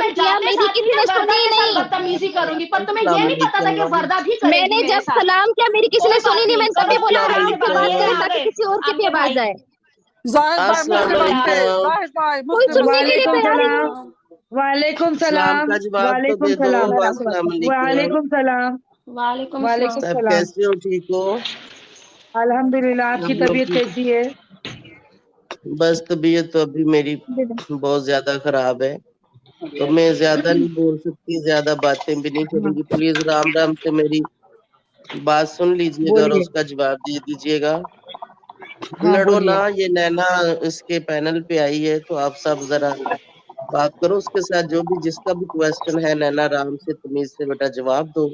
सलाम किया, मेरी किसी ने सुनी ही नहीं। बदतमीजी करूंगी, पर तुम्हें ये नहीं पता था कि वर्दा भी करेगी। मैंने जब सलाम किया मेरी किसी ने सुनी नहीं, मैंने तभी बोला आराम से बात करें ताकि किसी और की भी आवाज आए। कोई सुनने नहीं देता। वालेकुम सलाम, वालेकुम सलाम, वालेकुम सलाम, वालेकुम सलाम। कैसे हो? ठीक हो? अल्हम्दुलिल्लाह। आपकी तबीयत कैसी है? बस तबीयत तो अभी मेरी बहुत ज्यादा खराब है, तो मैं ज्यादा नहीं बोल सकती, ज्यादा बातें भी नहीं करूंगी। प्लीज राम राम से मेरी बात सुन लीजिएगा और उसका जवाब दे दीजिएगा। लड़ो ना, ये नैना इसके पैनल पे आई है, तो आप सब जरा बात करो उसके साथ, जो भी जिसका भी क्वेश्चन है नैना राम से तमीज से बेटा जवाब दो।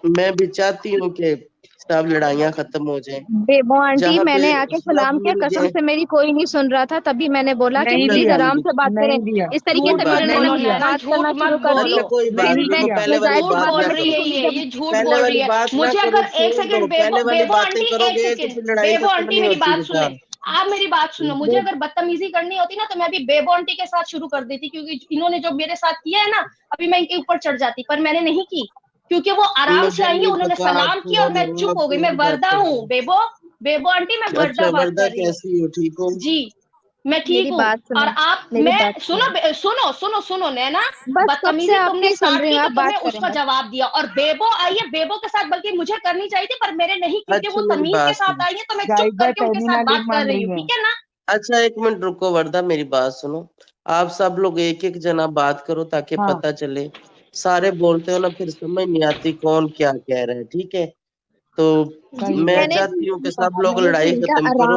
मैं भी चाहती हूँ कि सब लड़ाइयाँ खत्म हो जाएं। बेबो आंटी, मैंने आके सलाम किया, कसम से मेरी कोई नहीं सुन रहा था, तभी मैंने बोला कि प्लीज आराम से बात करें। इस तरीके से मेरे बात करना शुरू कर दी। कोई बात नहीं, पहले वाली बात बोल रही है, ये झूठ बोल रही है। मुझे अगर एक सेकंड बेबो आंटी, एक सेकंड बेबो आंटी मेरी बात सुने, आप मेरी बात सुनो। मुझे अगर बदतमीजी करनी होती ना तो मैं अभी बेबो आंटी के साथ शुरू कर देती, क्योंकि इन्होंने जो मेरे साथ किया है ना, अभी मैं इनके ऊपर चढ़ जाती, पर मैंने नहीं की, क्योंकि वो आराम से आई, उन्होंने सलाम किया और मैं चुप हो गई। मैं वर्दा हूँ बेबो आंटी, मैं वर्दा बात कर रही हूँ। कैसी हो? ठीक हो? जी मैं ठीक हूँ। और आप मैं सुनो नैना, बदतमीजी तुमने स्टार्ट की तो तुम्हें उसका जवाब दिया, और बेबो आई है, बेबो के साथ बल्कि मुझे करनी चाहिए थी, पर मैंने नहीं, क्योंकि वो तमीज के साथ आई है, तो मैं चुप करके उनके साथ बात कर रही हूँ। ठीक है ना? अच्छा एक मिनट रुको वर्दा, मेरी बात सुनो। आप सब लोग एक एक जना बात करो ताकि पता चले। सारे बोलते हो ना, फिर समझ नहीं आती कौन क्या कह रहा है। ठीक है, तो मैं चाहती हूँ कि सब लोग लड़ाई खत्म करो,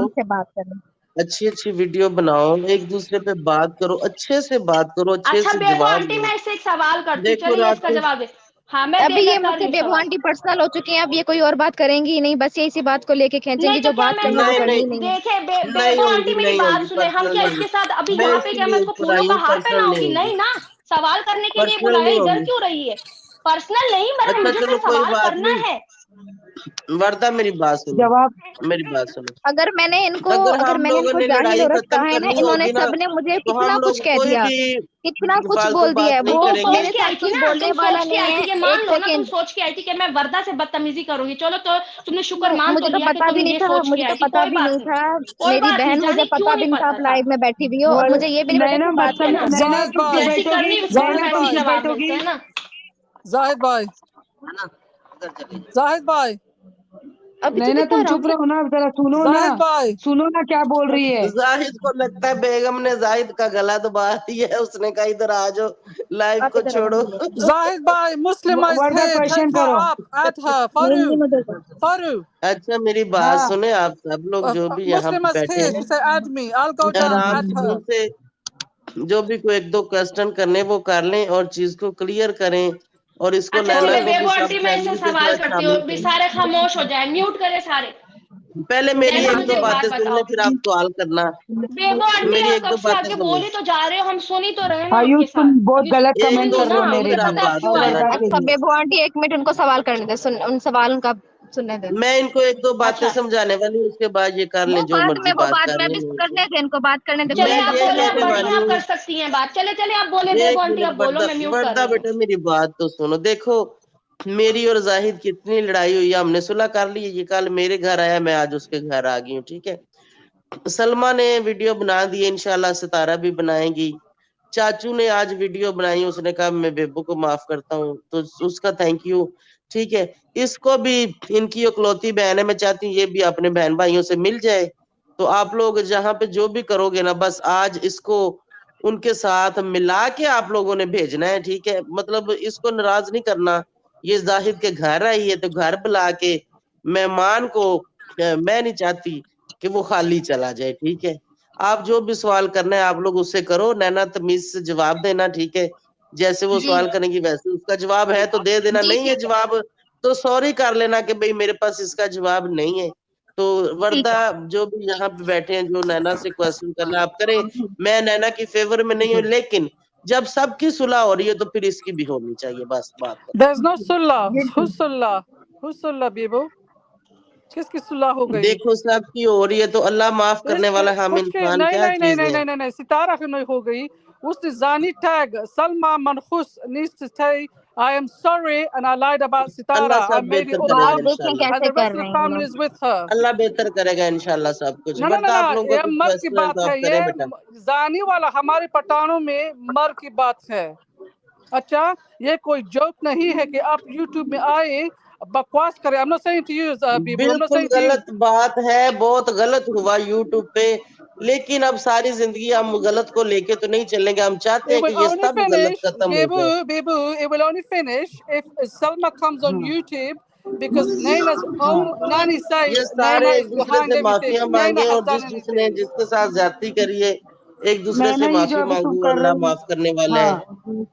अच्छी अच्छी वीडियो बनाओ, एक दूसरे पे बात करो, अच्छे से बात करो, अच्छे से बेबो जवाब आंटी, दो। मैं इससे एक सवाल करती हूँ, चलिए इसका जवाब दे। हाँ, मैं अभी ये मुझसे बेबो आंटी पर्सनल हो चुकी हैं, अब ये कोई और बात करेंगी ही नहीं, बस ये इसी बात को लेके खींचेंगी, जो बात करनी वो करनी नहीं। देखे बेबो आंटी मेरी बात सुने, हम क्या इसके साथ अभी यहाँ पे क्या मैं इसको फूलों का हार पहनाऊंगी? नहीं ना, सवाल करने के लिए बुलाया, इधर क्यों रही है? पर्सनल नहीं, मगर मुझे सिर्फ सवाल करना है। वर्दा मेरी बात सुनो, मेरी बात सुनो। अगर मैंने इनको ने जाहिल लड़ाई औरत खत्म कहा है ना, करनी इन्होंने होगी ना, सबने मुझे तो कितना हम कुछ लोग कह कोई दिया, भी कितना कुछ फालतू बोल दिया है। बात नहीं वो मेरे करेंगे। साथ कुछ बोलने वाला नहीं है। मान लो ना, तुम सोच के आई थी कि मैं वर्दा से बदतमीजी करूंगी, चलो तो तुमने शुक्र मान मुझे तो तो लिया कि पता भी तुम नहीं ये था, सोच मुझे के तो आई थी। पता कोई भी बात नहीं नहीं, था। कोई मेरी बात नहीं, बहन मुझे जाने पता क्यों भी नहीं नहीं था, पता आप लाइव में बैठी हुई हो, और मुझे ये भी नहीं पता कि बात करनी है। जैसी करनी उसको वैसी जवाब मिलते हैं ना। जाहिद भाई नैना तुम चुप रहो ना, जरा सुनो ना, सुनो ना क्या बोल रही है। जाहिद को लगता है बेगम ने जाहिद का गला दबा दिया है, उसने कहा इधर आ जाओ, लाइव को छोड़ो। जाहिद भाई मुस्लिम वर्दा क्वेश्चन करो। अच्छा मेरी बात सुने, आप सब लोग जो भी यहाँ पे बैठे हैं, आराम से जो भी कोई एक दो क्वेश्चन करने वो कर लें और चीज को क्लियर करें, और इसको अच्छा नैना चले को भी बेबो सब आंटी, मैं इससे फैमिली के सवाल साथ करती शामिल हूँ, करें। सारे खामोश हो जाए, म्यूट करे सारे। पहले मेरी एक दो बातें बात सुन ले, फिर आप सवाल करना। बेबो आंटी, मेरी आप एक कब दो से बातें आगे सुन बोल लो। ही तो जा रहे हो, हम सुन ही तो रहे हैं ना आयुष, आपके साथ। तुम बहुत गलत कमेंट कर रहे हो ना, मेरे मुझे पता आप क्यों आए। अच्छा बेबो आंटी, एक मिनट उनको सवाल करने दे, उन सवाल उनका सुनने दे। मैं इनको एक दो बातें समझाने वाली हूँ, उसके बाद ये कर लें जो मर्जी बात कर लें। करने दे इनको, बात करने दे। चले आप बोले, आप बड़ी आप कर सकती हैं बात। चले आप बोले बेबो आंटी, आप बोलो, मैं म्यूट कर रही हूँ। बेटा मेरी बात तो सुनो। देखो मेरी और जाहिद की इतनी लड़ाई हुई है, हमने सुलह कर ली है। ये कल मेरे घर आया, मैं आज उसके घर आ गई हूँ। ठीक है, सलमा ने वीडियो बना दी, इंशाल्लाह सितारा भी बनाएंगी। चाचू ने आज वीडियो बनाई, उसने कहा मैं बेबू को माफ करता हूँ, तो उसका थैंक यू। ठीक है, इसको भी, इनकी इकलौती बहन है, मैं चाहती हूँ ये भी अपने बहन भाइयों से मिल जाए। तो आप लोग जहाँ पे जो भी करोगे ना, बस आज इसको उनके साथ मिला के आप लोगों ने भेजना है। ठीक है, मतलब इसको नाराज नहीं करना। ये जाहिद के घर आई है तो घर बुला के मेहमान को, मैं नहीं चाहती कि वो खाली चला जाए। ठीक है, आप जो भी सवाल करना है आप लोग उससे करो, नैना तमीज से जवाब देना। ठीक है, जैसे वो सवाल करेंगी वैसे उसका जवाब है तो दे देना, नहीं है जवाब तो सॉरी कर लेना कि भाई मेरे पास इसका जवाब नहीं है। तो वर्दा जो भी यहाँ पे बैठे हैं, जो नैना से क्वेश्चन करना आप करें। मैं नैना की फेवर में नहीं हूँ, लेकिन जब सबकी सुलह हो रही है तो फिर इसकी भी होनी चाहिए, बस बात। There's no सुलह, हुसुल्लाह बेबो, किसकी सुलह हो गई? देखो सबकी हो रही है तो अल्लाह माफ करने वाला, हम इंसान क्या चीज है। नहीं, सितारा की नहीं हो गई, उसने जानी टैग सलमा मनखुस needs to say I am sorry and I lied about Sitara. Allah I सब made it बेहतर all करेगा up इंशाल्लाह। and the rest of the family is with her. अल्लाह बेहतर करेगा इंशाल्लाह सब कुछ। ना ना बेटा ना आप लोगों को ये कुछ मर की क्वेश्चन है बात तो है, आप करें बेटा। ये जानी वाला हमारे पठानों में मर की बात है। अच्छा ये कोई जोक नहीं है कि आप YouTube में आए बकवास करें। I'm not saying to use people, I'm not बिल्कुल saying to you. गलत बात है, बहुत गलत हुआ यूट्यूब पे, लेकिन अब सारी जिंदगी हम गलत को लेके तो नहीं चलेंगे। हम चाहते It हैं will कि ये only सब गलत finish, खत्म हो जाए। Bibu, it will only finish if Salma comes on YouTube because Naina's own Nani said ये Naina सारे is एक दूसरे behind से everything. माफिया Naina मांगे has और done जिसने anything. जिसके साथ ज्यादती करी है एक दूसरे मैं से ना ये जो माफी अभी तुम मांगू, कर अल्लाह रही माफ करने वाला है।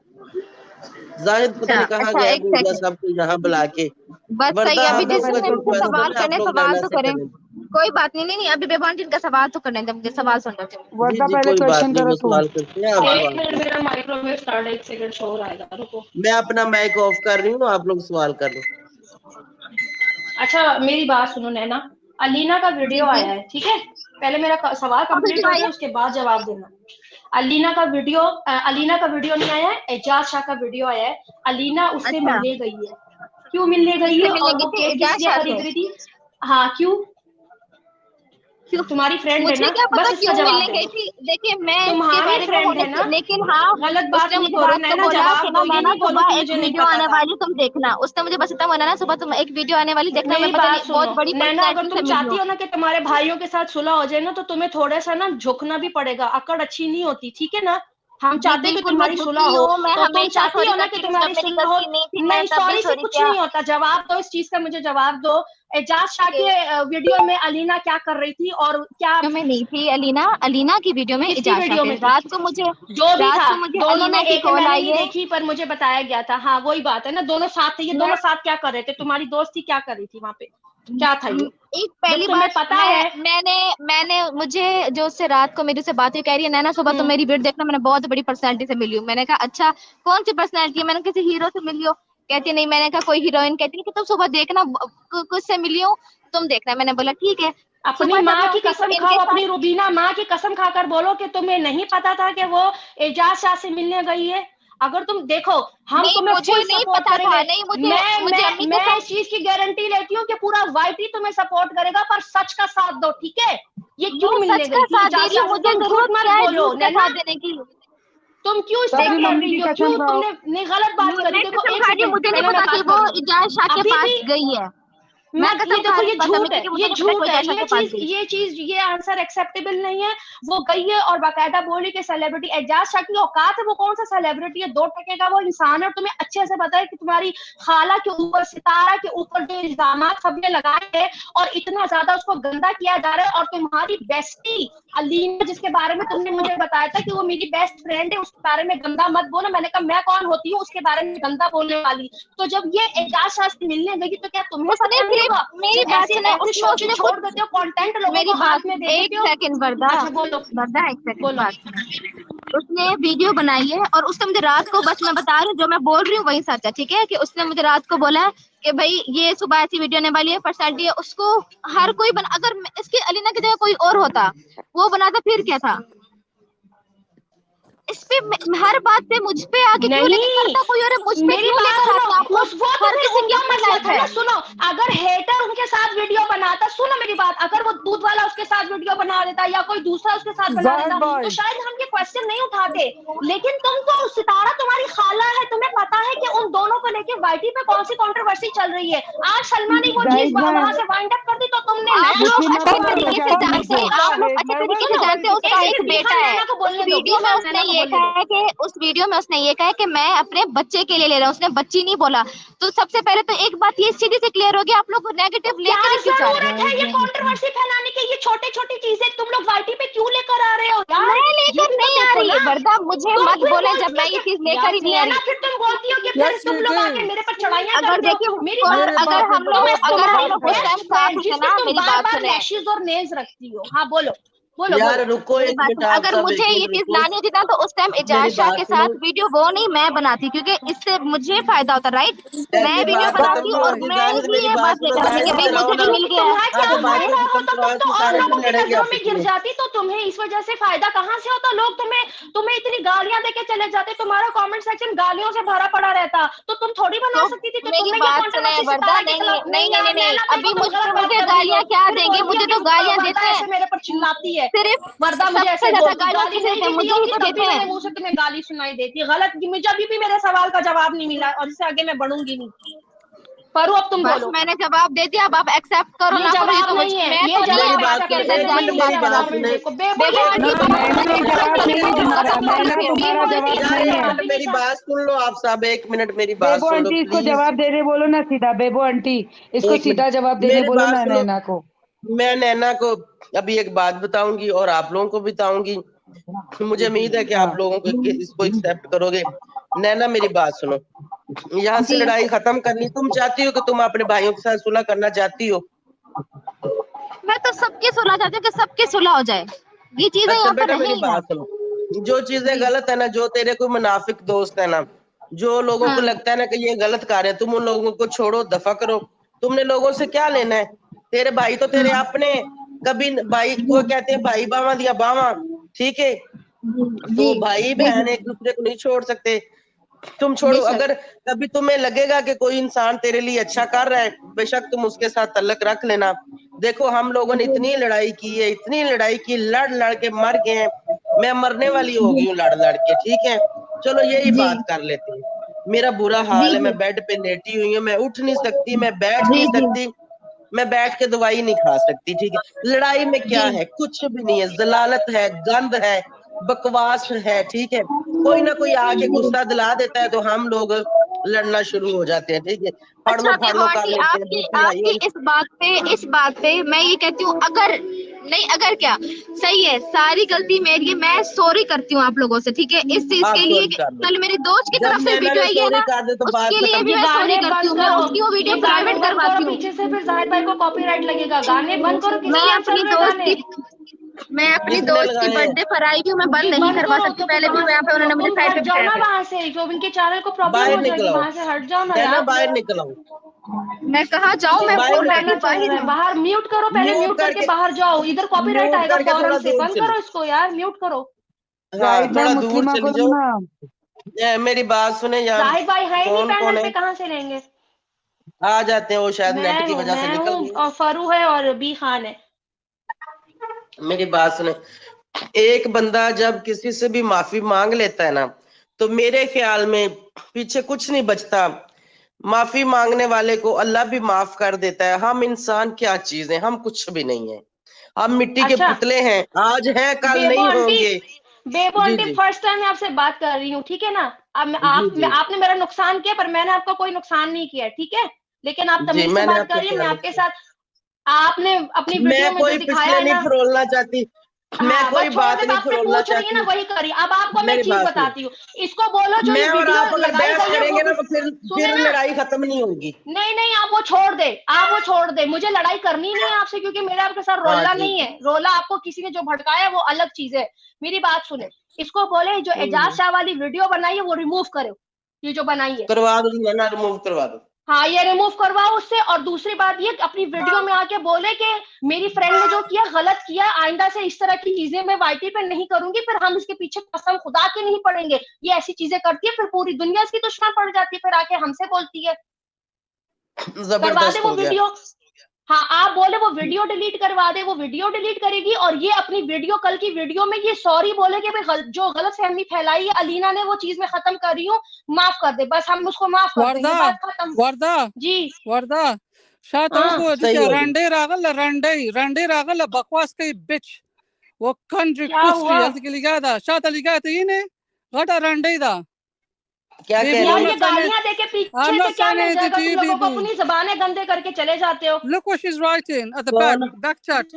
जाहिद पता नहीं कहाँ अच्छा गया, एक भूल गया सेकंड, सबको यहाँ बुला के। बस सही वरना है। अभी आप लोग जिस का ने जो मुझे सवाल क्वेश्चन है आप करने लोग सवाल नैना तो से करें, करें। कोई बात नहीं। नहीं नहीं अभी बेबॉन्टी का सवाल तो करने दे मुझे, सवाल सुन रहे थे। जी वर्दा जी पहले कोई बात क्वेश्चन नहीं, करो वो तू। सवाल करते हैं, आप एक सवाल मिनट करें। मेरा माइक्रोवेव स्टार्ट, 1 सेकंड शो हो रहा है, रुको। मैं अपना माइक ऑफ कर रही हूँ, आप लोग सवाल कर लो। अच्छा मेरी बात सुनो नैना, अलीना का जी वीडियो जी आया है, ठीक है? पहले मेरा सवाल कंप्लीट वीडियो हो आई जाए है? उसके बाद जवाब देना। अलीना का वीडियो नहीं आया है, एजाज शाह का वीडियो आया है। अलीना उससे अच्छा मिलने गई है, क्यों मिलने गई किससे है मिलने और गई वो थी? केक किस एजाज लिए शाह खरीद से? रही थी? हाँ क्यों? क्यों? तुम्हारी फ्रेंड है मुझे ना, क्या पता बस इसका क्यों जवाब मिलने दे गई दो। थी। देखिए मैं इसके तुम्हारी बारे में फ्रेंड है ना, लेकिन हाँ गलत बात उसने नहीं मुझे करो रात को नैना, बोला कि जवाब ना दो, ये नैना नहीं बोलो सुबह कि एक मुझे नहीं वीडियो पता आने था। वाली तुम देखना। उसने मुझे बस इतना बोला ना सुबह तुम एक वीडियो आने वाली देखना। मेरी मैं पता बात नहीं बहुत सुनो बड़ी नैना, अगर पर्सनैलिटी तुम से मिली चाहती हूँ। हो ना कि तुम्हारे भाइयों के साथ सुलह हो जाए ना, तो तुम्हें थोड़ा सा ना झुकना भी पड़ेगा, अकड़ अच्छी नहीं होती, ठीक है ना? हम जी चाहते हैं कि बिल्कुल मैं तुम्हारी सुलह झुकी हो, हूँ, मैं तो तुम हमेशा चाहती सॉरी हो ना कि करती हूँ जब तुम्हारी मेरी सुलह हो। गलती नहीं थी। मैंने नहीं, तब भी सॉरी से सॉरी कुछ किया। नहीं होता, जवाब दो इस चीज का, मुझे जवाब दो। एजाज शाह कि के वीडियो में अलीना क्या कर रही थी और क्या वीडियो में नहीं थी अलीना, अलीना की वीडियो में किसकी एजाज शाह वीडियो थे। में थी? जो भी रात था, को मुझे दोनों में अलीना की एक कॉल मैंने आई नहीं है। देखी पर मुझे बताया गया था। हाँ वही बात है ना, दोनों साथ थे, ये मैं दोनों साथ क्या कर रहे थे? तुम्हारी दोस्ती क्या कर रही थी वहां पे, क्या था ये? एक जब पहली तुम्हें बात पता है। मैंने मुझे जो उससे रात को मेरे से बात हुई, कह रही है नैना सुबह तो मेरी वीडियो देखना, मैंने बहुत बड़ी पर्सनैलिटी से मिली हूँ। मैंने कहा अच्छा कौन सी पर्सनैलिटी है? मैंने किसी हीरो से मिली हो? कहती नहीं। मैंने कहा कोई हीरोइन? कहती कि तुम सुबह देखना कुछ से मिली हो, तुम देखना। मैंने बोला ठीक है। अपनी सुबह जब माँ मैं की कसम खाओ, इनके साथ, अपनी रुबीना माँ की कसम खाकर बोलो कि तुम्हें नहीं पता था कि वो एजाज शाह से मिलने गई है। अगर तुम देखो, हम नहीं तुम्हें मुझे फुल नहीं सपोर्ट पता था। करेंगे। नहीं मुझे मैं मुझे अम्मी मैं के मैं साथ, इस चीज की गारंटी लेती हूँ कि पूरा वाइटी तुम्हें सपोर्ट करेगा, पर सच का साथ दो, ठीक है? ये क्यों मैं मिलने सच गई का थी साथ दे एजाज रही हूँ। शाह से? मुझे तुम झूठ जरूरत मत क्या है बोलो झूठ का नैना, साथ देने की? तुम क्यों इस तरह तभी कर मम्मी रही की हो? कसम क्यों खाओ। तुमने गलत बात करी? मैं देखो कसम एक खा रही हूँ, सेकंड मुझे नहीं पहले मैं पता कि बात वो कर लूं। एजाज शाह के अभी पास भी गई है। मैं मैं ये कसम खा देखो, रही ये हूँ झूठ कसम है, कि मुझे ये नहीं पता कि वो झूठ है, एजाज शाह के पास गई। ये आंसर एक्सेप्टेबल नहीं है। वो गई है और बाकायदा बोली कि सेलिब्रिटी एजाज शाह की औकात है, वो कौन सा सेलिब्रिटी है? 2 टके का वो इंसान है। और तुम्हें अच्छे से पता है कि तुम्हारी खाला के ऊपर, सितारा के ऊपर जो इल्जाम सबने लगाए हैं और इतना ज्यादा उसको गंदा किया जा रहा है। और तुम्हारी बेस्टी अलीना, जिसके बारे में तुमने मुझे बताया था कि वो मेरी बेस्ट फ्रेंड है, उसके बारे में गंदा मत बोलो। मैंने कहा मैं कौन होती हूँ उसके बारे में गंदा बोलने वाली? तो जब ये एजाज शाह से मिलने गई तो क्या तुम्हें उसने पता नहीं सिर्फ होगा? मेरी जब बात ऐसे सुने, ऐसे उसमें शोषित उसने छोड़ कुछ देते हो, कंटेंट लोगों मेरी को बात, हाथ में दे एक देते हो। सेकंड वर्दा, अच्छा बोलो वर्दा एक सेकंड बोलो। बात। उसने वीडियो बनाई है और उसने मुझे रात को, बस मैं बता रही हूँ जो मैं बोल रही हूँ वही सच है, ठीक है? कि उसने मुझे रात को बोला कि भाई ये सुबह ऐसी वीडियो आने वाली है, पर्सनैलिटी है, उसको हर कोई अगर इसकी अलीना की जगह कोई और होता वो बनाता फिर क्या था? इस पे हर बात पे मुझ पे आके क्यों लेकर नहीं, करता कोई और है? मुझ पे मेरी क्यों बात लेकर सुनो, आते हैं आप लोग? उस वो तो हर फिर किसी की उनका अपनी मसला लाइफ था है। ना। सुनो, अगर हेटर उनके साथ वीडियो बनाता, सुनो मेरी बात, अगर वो दूध वाला उसके साथ वीडियो बना देता या कोई दूसरा उसके साथ बना जाहिद देता तो भाई शायद हम ये क्वेश्चन नहीं उठाते। लेकिन तुम तो, सितारा तुम्हारी खाला है, तुम्हें पता है कि उन दोनों को लेके वाईटी पे कौन सी कंट्रोवर्सी चल रही है। आज सलमा ने वो चीज जाहिद भाई वहां से वाइंड अप कर दी तो तुमने आप नया लोग मुझसे मत अच्छे मार तरीके से जाहिद जानते हैं, मुझसे। आप लोग अच्छे तरीके से जानते हैं उसका एक बेटा है। उस वीडियो में उसने ये कहा है कि मैं अपने बच्चे के लिए ले रहा हूँ, उसने बच्ची नहीं बोला। तो सबसे पहले तो एक बात ये सीधी से क्लियर होगी, आप लोग नेगेटिव क्या लेकर क्यों जा रहे जरूरत है ये कंट्रोवर्सी फैलाने की? ये छोटी छोटी चीजें तुम लोग वाईटी पे क्यों लेकर आ रहे हो हैं? यार? मैं ये लेकर भी तो नहीं आ देखो रही ना। वर्दा, मुझे तुम मत फिर बोले बोलती जब मैं हो ये कि चीज लेकर यार ही नहीं आ नैना, रही। फिर तुम बोलती हो कि फिर Yes, तुम you लोग do. आके मेरे पर चढ़ाइयाँ अगर करते हो। देखिए मेरी और बात मेरी अगर बात हम में लोग बहुत अगर हम फर्क लोग उस है। टाइम साथ फ्रेंड होते जिससे ना, तुम मेरी बार बात बार सुने, रैशेज और नेल्स रखती हो। हाँ बोलो। बोलो यार बोलो। रुको एक मिनट, आप अगर सब मुझे एक ये मिनट चीज रुको, लानी होती ना तो उस टाइम मेरी एजाज शाह बात के सुनो। साथ वीडियो वो नहीं मैं बनाती, क्योंकि इससे मुझे फायदा होता, राइट। मैं ऐसी वीडियो बात खत्म बनाती नहीं और होगी। मैं जाहिद ही मेरी ये बात बात सुनो, लेकर आती जाहिद कि भाई इधर आओ मुझे ना, भी मिल गया है। तुम्हें क्या आगे बात फायदा खत्म होता? करो, तुम तो आज और सारे लोगों दिन की लड़ेंगे नजरों में आपस गिर में। जाती, तो तुम्हें इस वजह से फायदा कहाँ से होता? लोग तुम्हें इतनी गालियां देके चले जाते, तुम्हारा कमेंट सेक्शन गालियों से भरा पड़ा रहता, तो तुम थोड़ी बना तो सकती थी। तो मेरी तुम्हें ये बात सुने कंट्रोवर्सी वर्दा, सितारा के नहीं खिलाफ नहीं नहीं यार, नहीं नहीं, नैना अभी देखो तुम गलत बात मुझे कर रही हो, गालियां क्या फिर देंगे, बोलती है मुझे कि तो गालियां वर्दा देते हैं। ऐसे मेरे पर चिल्लाती है, सिर्फ वर्दा मुझे सबसे ऐसे ज्यादा बोलती, गालियां गाली किसे नहीं देते हैं, भी दी मुझे ही होगी तो तब देते भी हैं। मेरे मुंह से तुम्हें गाली सुनाई देती है। गलत, मुझे अभी भी मेरे सवाल का जवाब नहीं मिला और इससे आगे मैं बढ़ूंगी नहीं। फरू अब तुम बस बोलो। मैंने जवाब दे दिया, अब आप एक्सेप्ट करो ये ना करो, ये जवाब तो नहीं है, मैं ये तो नहीं है जवाब मेरी है, बात बात के सुनो, कहते अंदर हैं एक मिनट जाने जमीन मेरी से बात बात करो। आसमान सुने, देखो। बेबो बेबो ये आंटी एक को बेबो नैना आंटी ने फिर जवाब तुम नहीं बोलो, दिया, अब तुम नैना बेबो तुम्हारा आंटी जवाब नहीं यार है। एक मिनट मेरी बात सुन लो, आप सब एक मिनट मेरी बात बेबो सुन लो आंटी इसको प्लीज। जवाब देने बोलो ना सीधा, बेबो आंटी इसको एक सीधा मिनट जवाब देने मेरी बोलो बात ना सुनो, नैना को। मैं नैना को अभी एक बात बताऊंगी और आप लोगों को बताऊंगी, मुझे उम्मीद है कि आप हाँ लोगों को इसको एक्सेप्ट करोगे। नैना मेरी बात सुनो, यहाँ से जी लड़ाई खत्म करनी तुम चाहती हो कि तुम अपने भाइयों के साथ सुलह करना चाहती हो? मैं तो सबकी सुलह चाहती हूँ कि सबकी सुलह हो जाए, ये चीजें अच्छा यहाँ पे बेटा मेरी रही ना। बात सुनो, जो चीजें जी गलत है ना, जो तेरे कोई मुनाफिक दोस्त है ना, जो लोगों को हाँ लगता है ना कि ये गलत कर रहे हैं, तुम उन लोगों को छोड़ो, दफा करो। तुमने लोगों से क्या लेना है? तेरे भाई तो तेरे अपने, कभी भाई को कहते हैं भाई बावा दिया बावा, ठीक है? जी तो भाई जी बहन जी एक दूसरे को नहीं छोड़ सकते। तुम छोड़ो, बेशक। अगर कभी तुम्हें लगेगा कि कोई इंसान तेरे लिए अच्छा कर रहा है, बेशक तुम उसके साथ तल्लक रख लेना। देखो हम लोगों ने इतनी लड़ाई की है, इतनी लड़ाई की, लड़ लड़ के मर गए हैं। मैं मरने वाली हो गई हूँ लड़ लड़ के, ठीक है? चलो यही जी बात कर लेते हैं। मेरा बुरा जी हाल है, जी मैं बेड पे लेटी हुई हूँ, मैं उठ नहीं सकती, मैं बैठ जी नहीं जी सकती, मैं बैठ के दवाई नहीं खा सकती, ठीक है? लड़ाई में क्या जी है? कुछ भी नहीं है, जलालत है, गंद है, बकवास है, ठीक है? कोई ना कोई आके गुस्सा दिला देता है तो हम लोग लड़ना शुरू हो जाते हैं, ठीक है? अच्छा फाड़ बेबो लो कर आंटी, लेते हैं, आपकी बीपी हाई आपकी हो। इस बात पे मैं ये कहती हूँ, अगर नहीं, अगर क्या सही है, सारी गलती मेरी है, मैं सॉरी करती हूँ आप लोगों से, ठीक है, इस चीज आप के लिए सॉरी कि कर लो, कल मेरे दोस्त की जब तरफ से नैना वीडियो ने आई है सॉरी ना, कर दे तो बात उसके लिए खत्म। भी ये मैं सॉरी गाने करती बंद हूँ, मैं करो, उसकी वो वीडियो ये गाने प्राइवेट बंद करो, करवाती हूँ। पीछे से फिर जाहिद भाई को कॉपीराइट लगेगा। गाने बंद करो, मैं किसके लिए अपनी चल रहे दोस्त गाने? की मैं अपनी किसने दोस्त की लगाए हैं? बर्थडे पर आई हूँ, मैं बंद ये नहीं बंद करवा करो, सकती, तो फिर पहले भी वहां वहाँ पे उन्होंने मुझे तुम साइड पे हट जाओ बिठाया ना हुआ वहां से, तो इनके चैनल को प्रॉब्लम बाहर हो जाएगी, निकल आओ, वहां से हट जाओ ना नैना यार। बाहर निकल आओ, है। मैं कहाँ जाऊँ, मैं बाहर ऑलरेडी गाना निकल, चल बाहर रहा है, हूँ। बाहर म्यूट करो, पहले म्यूट म्यूट करके करके, बाहर जाओ, इधर कॉपीराइट म्यूट आएगा करके फौरन थोड़ा से। दूर बंद चलो। करो इसको यार, म्यूट करो। हाँ जाहिद भाई थोड़ा दूर मुस्लिमा को चली लो जाओ। ना। मेरी बात सुने यार, जाहिद भाई है ही नहीं कौन कौन पैनल पे, है? कहाँ से लेंगे? आ जाते हैं, वो शायद नेट की वजह से मैं निकल हूँ गए। और फरू है और बी खान है। मेरी बात सुने, एक बंदा जब किसी से भी माफी मांग लेता है ना, तो मेरे ख्याल में पीछे कुछ नहीं बचता। माफी मांगने वाले को अल्लाह भी माफ कर देता है। हम इंसान क्या चीज है? हम कुछ भी नहीं है, हम मिट्टी के अच्छा पुतले हैं, आज हैं कल बेबो नहीं आंटी, होंगे। बेबो जी आंटी जी फर्स्ट टाइम मैं आपसे बात कर रही हूँ, ठीक है ना? अब जी जी आपने मेरा नुकसान किया, पर मैंने आपका कोई नुकसान नहीं किया, ठीक है? लेकिन आप जी, तमीज से मैंने बात कर आपको रही है, क्या मैं आपके नुकसान? साथ, आपने अपनी वीडियो मैं में जो कोई दिखाया पिछले है नहीं ना, फरोलना चाहती, मैं हाँ कोई बस छोड़ बात दे, नहीं आपसे फरोलना पूछ रही है ना, चाहती। वही करिए। अब आपको मैं मेरी चीज बात सुनो, बताती हूँ, इसको बोलो जो ये मैं और वीडियो आप अगर लगाई बहस गई है वो करेंगे ना भी तो सुने फिर ना। लड़ाई खत्म नहीं होगी। नहीं नहीं, आप वो छोड़ दे, आप वो छोड़ दे, मुझे लड़ाई करनी नहीं है आपसे, क्योंकि मेरा आपके साथ हाँ रोला जी। नहीं है। रोला आपको किसी ने जो भड़काया वो अलग चीज है। मेरी बात सुने, इसको बोले जो एजाज शाह वाली वीडियो बनाई है वो रिमूव करो, ये जो बनाई है। करवा दो, ना रिमूव करवा दो। हाँ ये रिमूव करवाओ उससे। और दूसरी बात ये, अपनी वीडियो में आके बोले कि मेरी फ्रेंड ने जो किया गलत किया, आइंदा से इस तरह की चीजें मैं वाईटी पे नहीं करूंगी, फिर हम इसके पीछे कसम खुदा के नहीं पड़ेंगे। ये ऐसी चीजें करती है, फिर पूरी दुनिया इसकी दुश्मन पड़ जाती है, फिर आके हमसे बोलती है। करवा दे जबरदस्त वो हो गया। वीडियो। हाँ आप बोले वो वीडियो डिलीट करवा दे, वो वीडियो डिलीट करेगी। और ये अपनी वीडियो, कल की वीडियो में ये सॉरी बोले कि भाई जो गलत फहमी फैलाई है अलीना ने, वो चीज मैं खत्म कर रही हूँ, माफ कर दे। बस हम उसको माफ कर देंगे, बात खत्म। वर्दा जी वर्दा शात हाँ को सही हो गया। रंडे रागल बकवास के बिच वो कंट्री क्या कुसरी हुआ अलती ligada शात ligada yine gada रंडेदा क्या कह बेबो रही यार? है? ये गालियां देके I'm पीछे से not क्या saying मिल anything जाएगा? to तुम you, लोगों को Bibu. अपनी जबानें गंदे करके चले जाते हो। Look what she's writing at the कौन? back chat.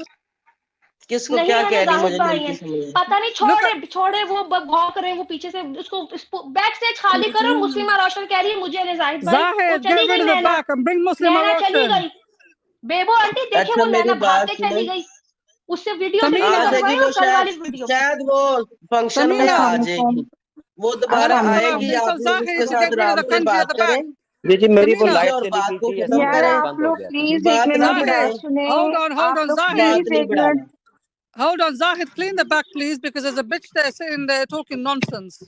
किसको नहीं क्या मैंने कह रही? जाहिद मुझे भाई नहीं है, की समझ आई। पता नहीं, Look at छोड़े वो भौंक रहे हैं, वो पीछे से उसको बैक स्टेज खाली करो। मुस्लिमा रोशन कह रही है मुझे ने जाहिद भाई, वो Zahid, चली get rid गई of the Naina, back and bring Muslim नैना चली Roshan. गई। बेबो आंटी देखे अच्छा वो मेरी नैना भाग बात के सुनो, चली गई। उससे वीडियो करवाए, कल वाली वीडियो शायद वो फंक्शन में आ जाएगी, वो दोबारा आएगी, आप लोग उसके साथ आराम से बात करें। जी मेरी वो लाइट और चली बात गई को थी, खत्म करें। आप लोग प्लीज बात एक ना मिनट बढ़ाएं। सुने, Hold on, प्लीज एक minute. Hold on, Zahid, clean the back, please, because there's a bitch there sitting there talking nonsense.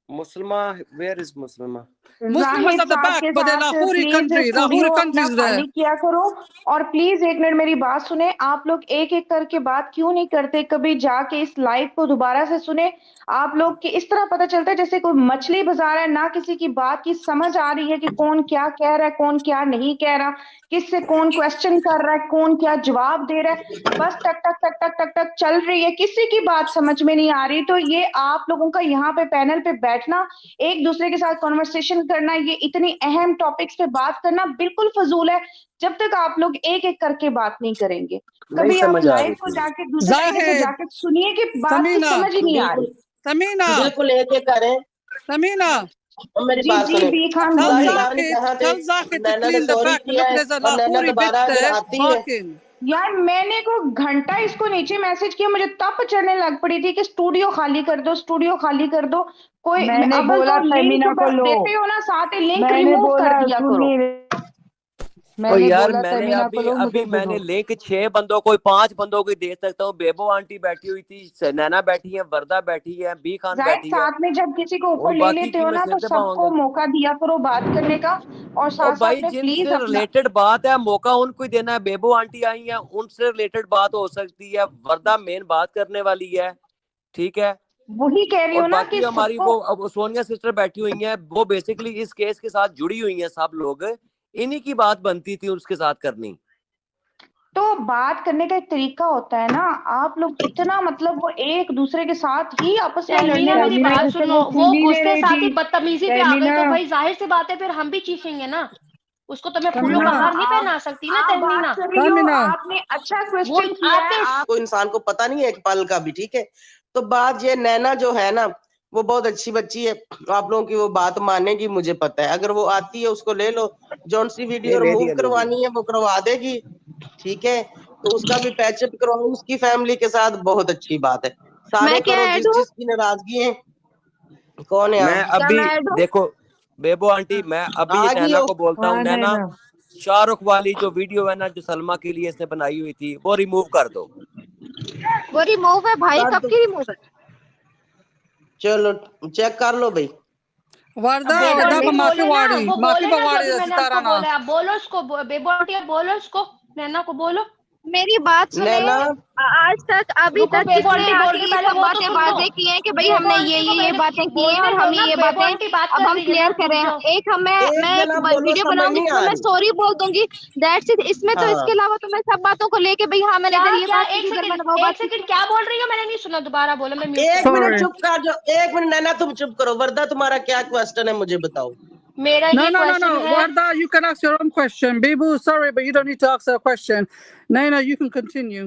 मुसलमा, where is मुसलमा? Muslims at the back, but they're Lahori country. Lahori country is there. किया करो। और please एक minute मेरी बात सुने। आप लोग एक एक करके बात क्यों नहीं करते? कभी जाके इस लाइव को दोबारा से सुने। आप लोग की इस तरह पता चलता है जैसे कोई मछली बाजार है, ना किसी की बात की समझ आ रही है कि कौन क्या कह रहा है, कौन क्या नहीं कह रहा, किससे कौन क्वेश्चन कर रहा है, कौन क्या जवाब दे रहा है। बस टक टक टक टक टक टक चल रही है, किसी की बात समझ में नहीं आ रही। तो ये आप लोगों का यहाँ पे पैनल पे बैठना, एक दूसरे के साथ कॉन्वर्सेशन करना, ये इतनी अहम टॉपिक्स पे बात करना बिल्कुल फजूल है जब तक आप लोग एक एक करके बात नहीं करेंगे। कभी आप लाइव को जाके दूसरे को जाके सुनिए कि बात की समझ ही नहीं आ रही। Tamina, बिल्कुल एक एक करें। Tamina, मेरी बात सुने। tell Zahid to clean the back. Look, there's a Lahori bitch there talking. यार मैंने को घंटा इसको नीचे मैसेज किया, मुझे तब चढ़ने लग पड़ी थी कि स्टूडियो खाली कर दो, स्टूडियो खाली कर दो। कोई मैंने बोला फेमिना को लो, देते हो ना, साथ लिंक रिमूव कर दिया करो। और यार मैंने अभी मैंने लिंक 6 बंदों को, 5 बंदों को दे सकता हूँ। बेबो आंटी बैठी हुई थी, नैना बैठी है, वर्दा बैठी है, बी खान बैठी है। साथ में जब किसी को ऊपर ले लेते हो ना तो सबको मौका दिया करो बात करने का। और साथ भाई में जिनसे रिलेटेड बात है मौका उनको ही देना है। बेबो आंटी आई है, उनसे रिलेटेड बात हो सकती है, वर्दा मेन बात करने वाली है, ठीक है। वही कह रही हूँ ना कि हमारी वो सोनिया सिस्टर बैठी हुई है, वो बेसिकली इस केस के साथ जुड़ी हुई है। सब लोग इन्हीं की बात बनती थी उसके साथ करनी। तो बात करने का एक तरीका होता है ना। आप लोग इतना मतलब वो एक दूसरे के साथ ही आपस में लड़ने वाली। मेरी बात सुनो, वो उसके साथ ही बदतमीजी पे आ गई तो भाई जाहिर सी बात है फिर हम भी चीखेंगे ना। उसको तो मैं फूलों का हार नहीं पहना सकती ना। तहमीना, आपने अच्छा क्वेश्चन किया। कोई इंसान को पता नहीं है एक पल का भी, ठीक है। तो बात ये, नैना जो है ना वो बहुत अच्छी बच्ची है, आप लोगों की वो बात मानेगी, मुझे पता है। अगर वो आती है उसको ले लो, जौन सी वीडियो रिमूव करवानी है वो करवा देगी, ठीक है। तो उसका भी पैचअप करवाओ उसकी फैमिली के साथ, बहुत अच्छी बात है। सारे करो, जिस जिसकी नाराजगी है। कौन है? मैं अभी देखो बेबो आंटी, मैं अभी नैना को बोलता हूँ, नैना शाहरुख वाली जो वीडियो है ना जो सलमा के लिए इसने बनाई हुई थी वो रिमूव कर दो। वो रिमूव है भाई, कब की रिमूव है? चलो चेक कर लो भाई। वर्दा बोलो उसको, बेबो आंटी बोलो उसको, नैना को बोलो। मेरी बात सुने, आज तक अभी तक बातें की हैं कि भाई हमने ये बातें की हैं और हम ये बातें अब हम क्लियर करें। एक मैं वीडियो बनाऊंगी तो मैं सॉरी बोल दूंगी, दैट्स इट। इसमें तो इसके अलावा तो मैं सब बातों को लेके भाई हाँ मैंने ये बात। एक सेकंड क्या बोल रही हो? मैंने नहीं सुना, दोबारा बोलो। मैं 1 मिनट चुप कर जाओ, 1 मिनट नैना तुम चुप करो। वर्दा तुम्हारा क्या क्वेश्चन है मुझे बताओ। मेरा No, Warda, you can ask your own question. Bibu, sorry, but you don't need to ask a question. Naina, you can continue.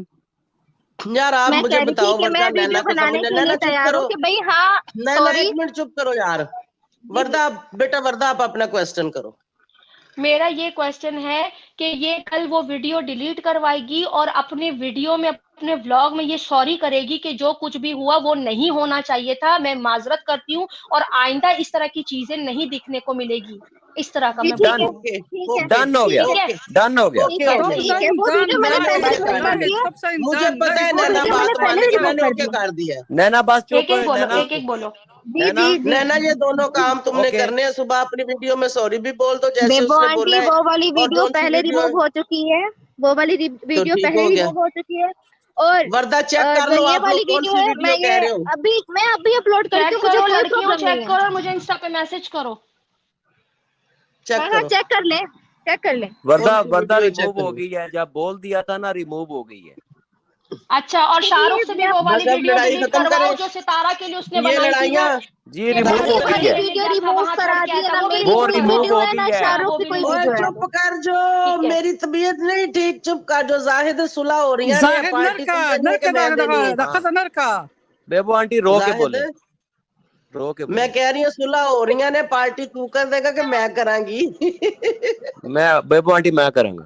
यार आप मुझे बताओ, वर्दा नैना को समझ, नैना चुप करो कि भाई हाँ नैना 1 मिनट चुप करो यार। वर्दा बेटा, वर्दा आप अपना क्वेश्चन करो। मेरा ये क्वेश्चन है कि ये कल वो वीडियो डिलीट करवाएगी और अपने वीडियो में, अपने व्लॉग में ये सॉरी करेगी कि जो कुछ भी हुआ वो नहीं होना चाहिए था, मैं माजरत करती हूँ और आइंदा इस तरह की चीजें नहीं दिखने को मिलेगी। इस तरह का मैं डन हो गया, डन हो गया। मुझे पता है नैना बात कर दिया। नैना बस चुप, एक एक बोलो। नैना ये दोनों काम तुमने करने हैं। सुबह अपनी वीडियो में सॉरी भी बोल दो, जैसे उसने बोला है। वो वाली वीडियो पहले रिमूव हो चुकी है, वो वाली वीडियो पहले रिमूव हो चुकी है। और वर्दा चेक कर लो, आप लोग कौन सी वीडियो कह रहे हो? मैं अभी अपलोड करती हूँ, मुझे कोई प्रॉब्लम नहीं है। चेक करो, मुझे इंस्टा पे मैसेज करो, चेक कर ले। वर्दा रिमूव हो गई है, जब बोल दिया था ना रिमूव हो गई है। अच्छा, और शाहरुख से भी वो वाली वीडियो डिलीट करवाओ जो सितारा के लिए उसने बनाई थी। जी रिमूव हो गई है, वीडियो रिमूव करा दी है ना, वो रिमूव हो गई है। शाहरुख की कोई वीडियो है। चुप कर जो, मेरी तबीयत नहीं ठीक, चुप कर जो। जाहिद सुलह हो रही है पार्टी बेबो आंटी रो के बोले, मैं कह रही हूँ सुलह हो रही है, पार्टी तू कर देगा कि मैं करांगी? मैं बेबो आंटी मैं करूंगा।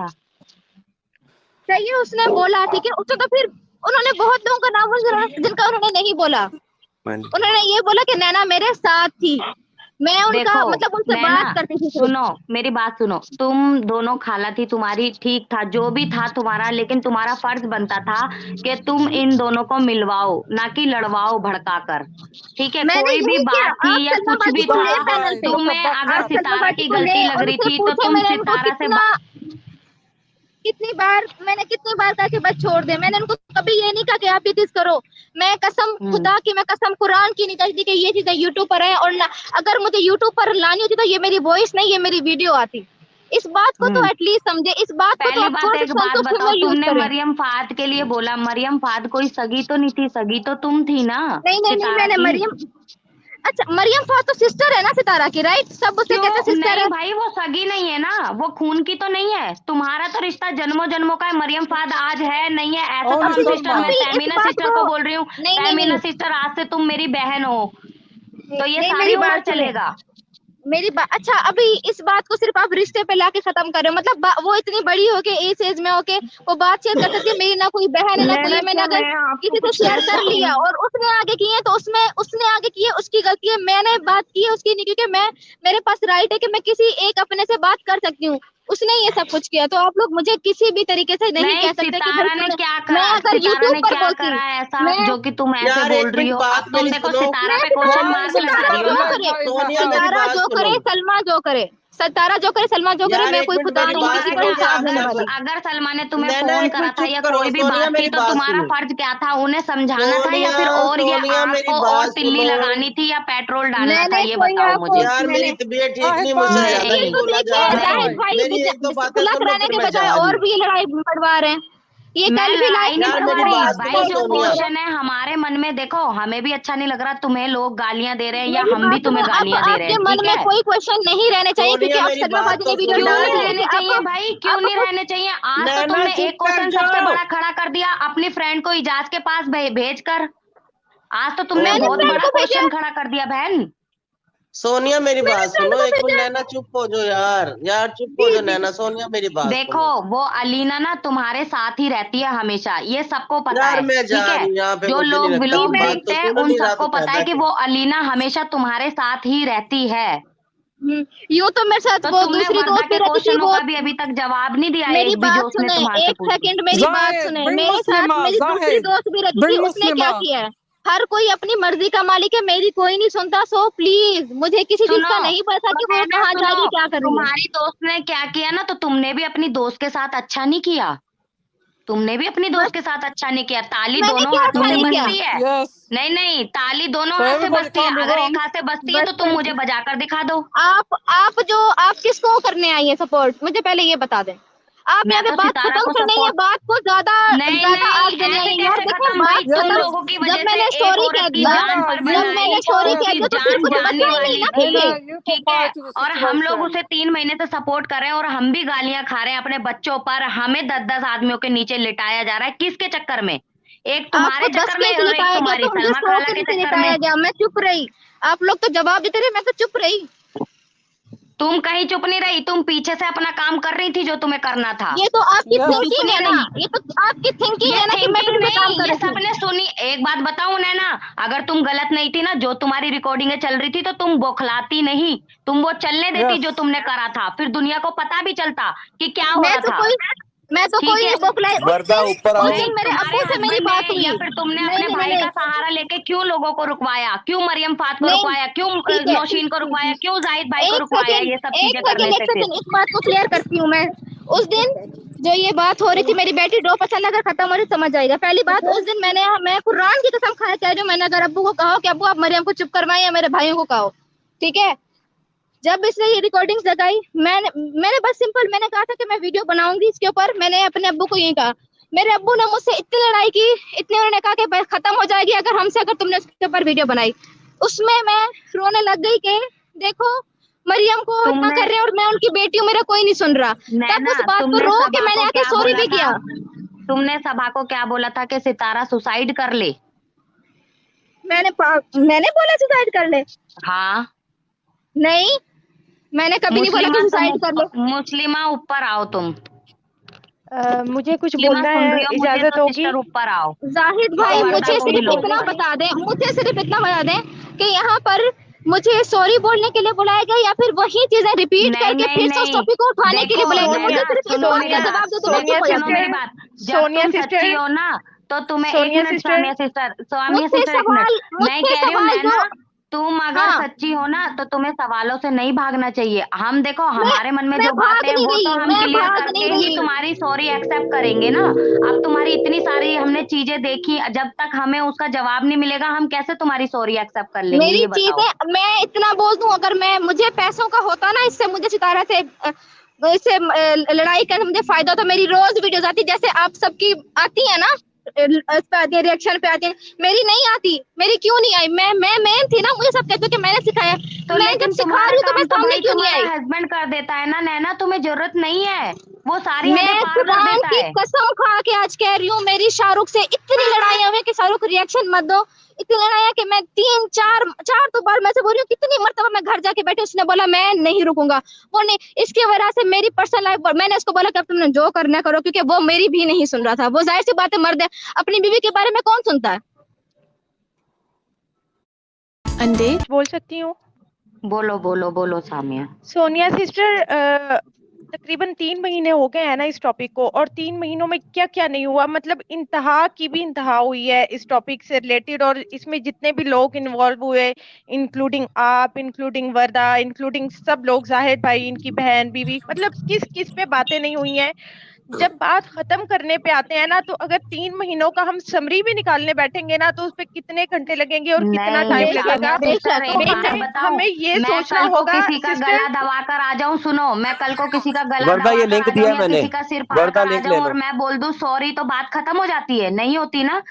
था? चाहिए उसने बोला, ठीक है, उसने तो फिर उन्होंने बहुत लोगों का नाम जिनका उन्होंने नहीं बोला। उन्होंने ये बोला कि नैना मेरे साथ थी, मैं उनका देखो, मतलब उनसे मैं बात ना करती थी सिर्फ। सुनो मेरी बात सुनो, तुम दोनों खाला थी तुम्हारी, ठीक था जो भी था तुम्हारा, लेकिन तुम्हारा फर्ज बनता था कि तुम इन दोनों को मिलवाओ, ना कि लड़वाओ भड़का कर। ठीक है, मैंने कोई भी यही किया। बात थी आप या सलमा कुछ बाजी भी को ले था, पैनल पे, तुम्हें अगर आप सलमा सितारा बाजी की को ले गलती लग रही उनसे थी तो पूछो। तुम मैंने उनको सितारा से कितनी बार कहा कि बस छोड़ दे। मैंने उनको कभी ये नहीं कहा कि आप ये चीज करो। मैं कसम खुदा की, मैं कसम कुरान की नहीं कहती कि ये चीजें यूट्यूब पर है, और ना अगर मुझे यूट्यूब पर लानी होती तो ये मेरी वॉइस नहीं, ये मेरी वीडियो आती। इस बात को तो एटलीस्ट समझे, इस बात को तो पहली आप बात थोड़ी सी एक बात संतोष बताओ, यूज तुमने करें। मरियम फाद के लिए बोला, मरियम फाद कोई सगी तो नहीं थी, सगी तो तुम थी ना नहीं, सितारा मैंने की। मरियम, अच्छा मरियम फाद तो सिस्टर है ना सितारा की, राइट? सब उसे कहते हैं क्यों सिस्टर नहीं है। भाई, वो सगी नहीं है ना, वो खून की तो नहीं है। तुम्हारा तो रिश्ता जन्मों जन्मों का है। मरियम फाद आज है नहीं है ऐसा तो Only हम अभी सिस्टर, मैं Salma. अभी इस तहमीना बात सिस्टर को बोल रही हूँ, नहीं नहीं तहमीना नहीं सिस्टर आज से तुम मेरी बहन हो, तो ये नहीं, सारी मेरी उम्र बात सुने, चलेगा। मेरी बात, अच्छा अभी इस बात को सिर्फ आप रिश्ते पे लाके खत्म कर रहे हो। मतलब वो इतनी बड़ी हो के, इस एज में हो के वो बात शेयर कर सकती है। मेरी ना कोई बहन है ना कोई है। मैंने अगर किसी से शेयर कर लिया और उसने आगे किए तो उसमें उसने आगे किए उसकी गलती है। मैंने बात की है उसकी नहीं, क्योंकि मैं, मेरे पास राइट है कि मैं किसी एक अपने से बात कर सकती हूँ। उसने ये सब कुछ किया, तो आप लोग मुझे किसी भी तरीके से नहीं कह सकते कि भाई सितारा ने क्या मैं करा, अगर सितारा यूट्यूब ने पर क्या बोलती, करा ऐसा मैं जो कि तुम ऐसे यार बोल एक रही मिनट हो। बात अब तुम मेरी देखो सुनो। सितारा पे सितारा क्वेश्चन मार्क लगा रही हो जो ना। करे, सोनिया मेरी सितारा बात जो सुनो। करे, सलमा जो करे, सितारा जो करे, सलमा जो करे, यार मैं एक कोई मिनट खुदा मेरी नहीं हूँ बात किसी तुम्हारा का सुनो। क्या, हिसाब लेने वाली। अगर सलमा ने तुम्हें नैना फोन एक करा मिनट था चुप या करो। कोई भी सोनिया बात थी मेरी तो बात तुम्हारा सुनो। फर्ज क्या था, उन्हें समझाना था या सोनिया फिर और ये सोनिया आग मेरी को और बात तिल्ली सुनो। लगानी थी या पेट्रोल डालना था, मैंने ये कोई बताओ आपको, मुझे। यार मेरी मैंने तबीयत ठीक Ahmed नहीं, मुझसे Bhai. ज्यादा ये नहीं तो बोला जा देखिए रहा है। जाहिद भाई मेरी एक दो बातें खुलक सुन लो रहने फिर के मैं जा बजाय रही और हूँ। भी ये लड़ाई बढ़वा रहे हैं। ये मैं कल भी लड़ाई लाइव नहीं में यार बढ़वा मेरी रहे हैं। बढ़वा रही बात भाई, सुनो जो सोनिया। क्वेश्चन है हमारे मन में, देखो हमें भी अच्छा नहीं लग रहा तुम्हें लोग गालियां दे रहे हैं या मेरी हम भी बात सुनो, तुम्हें अब गालियां दे रहे आपके हैं, मन ठीक में है। कोई क्वेश्चन नहीं रहने चाहिए, क्योंकि सोनिया अब मेरी सलमा बात बाजी तो ने वीडियो सुनो। क्यों डाल नहीं दी रहने कि चाहिए आपको, भाई, क्यों नहीं आपको रहने चाहिए। आज तो नैना तुमने चुप एक कर क्वेश्चन सबसे जाओ। बड़ा खड़ा कर दिया अपनी फ्रेंड को इजाज के पास भेज कर। आज तो तुमने मैंने बहुत फ्रेंड बड़ा को भेजा, क्वेश्चन खड़ा कर दिया बहन। सोनिया मेरी मैंने बात फ्रेंड सुनो। को एक मिनट भेजा। नैना चुप हो जाओ यार। यार चुप हो जी जाओ जी, नैना। सोनिया मेरी बात देखो सुनो। वो अलीना ना तुम्हारे साथ ही रहती है हमेशा, ये सबको पता यार है, मैं जा ठीक है। रही हूँ यहाँ पे, जो मुझे नहीं लोग लगता जी व्लॉग तू मैं, बात तो देखते हैं सुन उन नहीं रहा सबको तो पता है फायदा कि क्या। वो अलीना हमेशा तुम्हारे साथ ही रहती है। यूं तो मेरे साथ तो वो तुमने दूसरी वर्दा दोस्त भी के रहती थी क्वेश्चनों वो। का भी अभी तक जवाब नहीं दिया, मेरी एक भी बात जो उसने सुने, तुम्हारे एक पूछी। सेकंड मेरी बात Zahid, सुने। bring मेरे साथ Muslima. मेरी दूसरी Zahid, दोस्त भी रहती थी, bring उसने क्या Muslima. किया है? हर कोई अपनी मर्जी का मालिक है, मेरी कोई नहीं सुनता। सो प्लीज, मुझे किसी चीज सुनो का नहीं पता कि वो ना, कहाँ जा रही सुनो, है, क्या कर रही है। तुम्हारी दोस्त ने क्या किया ना, तो तुमने भी अपनी दोस्त के साथ अच्छा नहीं किया। तुमने भी अपनी बस दोस्त के साथ अच्छा नहीं किया। ताली मैंने दोनों क्या हाथों अच्छा से नहीं किया? बजती है। Yes. नहीं नहीं, ताली दोनों So हाथ से everybody बजती है, can't be अगर एक wrong. हाथ से बजती है बस तो तुम मुझे बजाकर दिखा दो। आप किसको करने आई है सपोर्ट, मुझे पहले ये बता दें। आप मैं यहाँ पे तो बात सितारा खत्म को करने ये सपोर्ट, बात को ज्यादा नहीं ज्यादा नहीं, आग देने आई ऐसे है। यार कैसे देखो खत्म भाई, बात Yes. तुम खत्म। लोगों की जब वजह से मैंने एक स्टोरी औरत कह की दिया, जान पर बन जब गई, मैंने और स्टोरी कह उसकी दिया तो फिर जान मुझे जाने बचना ही नहीं वाली ना थी, पीछे। Nana, you ठीक compare है। to the और हम लोग situation. उसे 3 महीने से सपोर्ट कर रहे हैं और हम भी गालियां खा रहे हैं अपने बच्चों पर। हमें 10-10 आदमियों के नीचे लिटाया जा रहा है, किसके चक्कर में? एक तुम्हारे आपको 10 चक्कर में कैसे और एक लिटाया गया? तुम्हारी तो मुझे सलमा 100 खाला के के नीचे चक्कर लिटाया में। गया, मैं चुप रही। आप लोग तो जवाब देते रहे, मैं तो चुप रही। तुम कहीं चुप नहीं रही, तुम पीछे से अपना काम कर रही थी जो तुम्हें करना था। ये तो आपकी Yes. थिंकिंग है ना, ये तो आपकी थिंकिंग ये है ना कि मैं थिंकिंग पीछे काम नहीं, कर ये रही थी। सबने सुनी। एक बात बताऊं नैना, अगर तुम गलत नहीं थी ना, जो तुम्हारी रिकॉर्डिंगें चल रही थी, तो तुम बौखलाती नहीं, तुम वो चलने देती Yes. जो तुमने करा था, फिर दुनिया को पता भी चलता कि क्या हो मैं रहा तो था। कोई ठीक नहीं है, बौखलाई। वर्दा ऊपर उस आओ। नहीं दिन मेरे तुम्हारे अब्बू से मेरी हस्बैंड बात ने हुई। या फिर तुमने नहीं अपने नहीं भाई नहीं का सहारा लेके क्यों लोगों को रुकवाया, क्यों मरियम फात को नहीं, रुकवाया, क्यों ठीक है। नौशीन को रुकवाया, क्यों जाहिद भाई को एक रुकवाया, सेकंड ये सब चीजें करने से फिर? इस बात को क्लियर करती हूँ मैं। उस दिन जो ये बात हो रही थी, मेरी बेटी ड्रॉप अच्छा अगर खत्म हो रही समझ जाएगा। पहली बात, उस दिन मैं कुरान की कसम खाया कह रही हूँ, मैंने अगर अब्बू को कहा कि अब्बू आप मरियम को चुप करवाएं या मेरे भाइयों को कहो, ठीक है। जब इसने ये रिकॉर्डिंग्स लगाई, मैंने बस सिंपल मैंने कहा था कि मैं वीडियो बनाऊंगी इसके ऊपर। मैंने अपने अब्बू को यही कहा। मेरे अब्बू ने मुझसे इतनी लड़ाई की, इतने उन्होंने कहा कि बस खत्म हो जाएगी अगर तुमने उसके ऊपर वीडियो बनाई। उसमें मैं रोने लग गई कि देखो मरियम को इतना तुमने कर रहे हैं और मैं उनकी बेटी हूँ, मेरा कोई नहीं सुन रहा। तब नैना, उस बात को तुमने रो के सभा मैंने को आके क्या सॉरी बोला भी था? किया। तुमने सभा को क्या बोला था कि सितारा सुसाइड कर ले? मैंने बोला सुसाइड कर ले? हाँ, नहीं, मैंने कभी नहीं बोला कि सुसाइड कर ले। मुस्लिमा ऊपर आओ तुम। मुझे कुछ मुस्लिमा बोलना सुन है, रही हो मुझे इजाजत तो? होगी? सिस्टर ऊपर आओ। जाहिद भाई वर्दा मुझे को भी सिर्फ लो इतना ऊपर। बता दें, मुझे सिर्फ इतना बता दें कि यहाँ पर मुझे सॉरी बोलने के लिए बुलाया गया या फिर वही चीजें रिपीट करके फिर से उस टॉपिक को उठाने के लिए बुलाया गया? मुझे सिर्फ इस बात का जवाब दो तो मैं चुप हो जाऊंगी। मेरी बात, जब तुम सच्ची हो ना तो तुम्हें सोनिया सिस्टर मैं कह रही हूँ नैना, तुम अगर सच्ची हो ना तो तुम्हें सवालों से नहीं भागना चाहिए। हम देखो हमारे मन में जो बातें हैं वो तो हम क्लियर करके ही तुम्हारी सॉरी एक्सेप्ट करेंगे ना। अब तुम्हारी इतनी सारी हमने चीजें देखी, जब तक हमें उसका जवाब नहीं मिलेगा हम कैसे तुम्हारी सॉरी एक्सेप्ट कर लेंगे? मेरी चीजें मैं इतना बोल दूं, अगर मैं मुझे पैसों का होता ना, इससे मुझे सितारा से इससे लड़ाई करने मुझे फायदा होता। मेरी रोज वीडियोस आती, जैसे आप सबकी आती है ना, इस पे आती है, रिएक्शन पे आती है, मेरी नहीं आती। मेरी क्यों नहीं आई? मैं थी ना, मुझे सब कहते कि मैंने सिखाया, तो मैं जब सिखा रही हूँ तो मैं सामने क्यों नहीं आई? हस्बैंड कर देता है ना नैना, तुम्हें जरूरत नहीं है वो सारी। मैं कुरान की कसम खा के आज कह रही हूँ, मेरी शाहरुख से इतनी लड़ाइयां हुई कि शाहरुख रिएक्शन मत दो, इतनी लड़ाइयां कि मैं 3-4 तो बार मैं से बोल रही हूँ, कितनी मर्तबा मैं घर जाके बैठी, उसने बोला मैं नहीं रुकूंगा, वो नहीं। इसकी वजह से मेरी पर्सनल लाइफ, मैंने उसको बोला कि अब तुमने जो करना करो, क्योंकि वो मेरी भी नहीं सुन रहा था। वो जाहिर सी बात है, मर्द है, अपनी बीवी के बारे में कौन सुनता है? अंदेज बोल सकती हूँ? बोलो बोलो बोलो सामिया। सोनिया सिस्टर, तकरीबन 3 महीने हो गए हैं ना इस टॉपिक को, और 3 महीनों में क्या क्या नहीं हुआ, मतलब इंतहा की भी इंतहा हुई है इस टॉपिक से रिलेटेड। और इसमें जितने भी लोग इन्वॉल्व हुए, इंक्लूडिंग आप, इंक्लूडिंग वर्दा, इंक्लूडिंग सब लोग, जाहिद भाई, इनकी बहन, बीवी, मतलब किस किस पे बातें नहीं हुई हैं। जब बात खत्म करने पे आते हैं ना, तो अगर 3 महीनों का हम समरी भी निकालने बैठेंगे ना, तो उस पे कितने घंटे लगेंगे और कितना टाइम लगेगा। हमें ये सोचना होगा। किसी का गला दबाकर आ जाऊं, सुनो, मैं कल को किसी का गला वर्दा ये लिंक दिया मैंने, किसी का सिर फाड़ कर आ जाऊं और मैं बोल दूं सॉरी, तो बात खत्म हो जाती है? नहीं होती ना।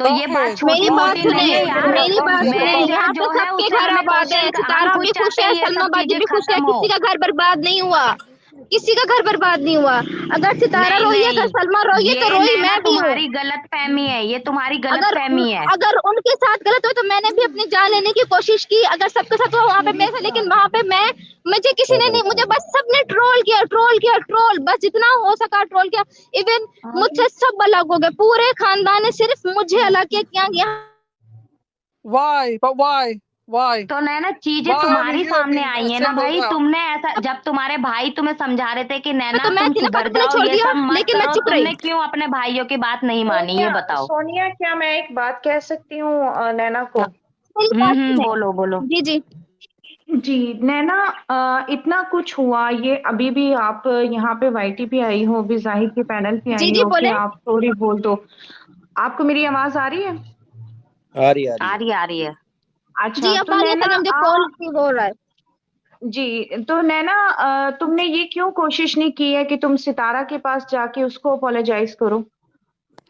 तो ये बात मेरी बात नहीं है यार, मेरी बात सुने, यहाँ पे सबके घर आबाद है, सितारा भी खुश है, सलमा बाजी भी खुश है, किसी का घर बर्बाद नहीं हुआ, किसी का घर बर्बाद नहीं हुआ। अगर सितारा रोई है, अगर सलमा रोई है, तो रोई मैं भी हूँ। तुम्हारी गलत फहमी है ये, तुम्हारी गलत फहमी है। अगर उनके साथ गलत हो तो मैंने भी अपनी जान लेने की कोशिश की, अगर सबके साथ हुआ वहाँ पे मेरे, लेकिन वहाँ पे मुझे किसी ने नहीं, मुझे बस सबने ट्रोल किया, बस जितना हो सका ट्रोल किया। इवन मुझसे सब अलग हो गए, पूरे खानदान ने सिर्फ मुझे अलग किया। Why? तो नैना चीजें तुम्हारी सामने आई है ना भाई, तुमने ऐसा, जब तुम्हारे भाई तुम्हें समझा रहे थे कि नैना तुम सुधर जाओ, ये सब मत करो, तुमने क्यों अपने भाइयों की बात नहीं मानी, ये बताओ। सोनिया, क्या मैं एक बात कह सकती हूँ नैना को? बोलो बोलो। जी नैना, इतना कुछ हुआ, ये अभी भी आप यहाँ पे वाईटी पे आई हो, अभी जाहिद के पैनल पे आई हो कि आप सॉरी बोल दो। आपको मेरी आवाज आ रही है? आ रही है। अच्छा, जी, तो नैना कॉल हो रहा है। जी, तो नैना, तुमने ये क्यों कोशिश नहीं की है कि तुम सितारा के पास जाके उसको अपोलोजाइज करो?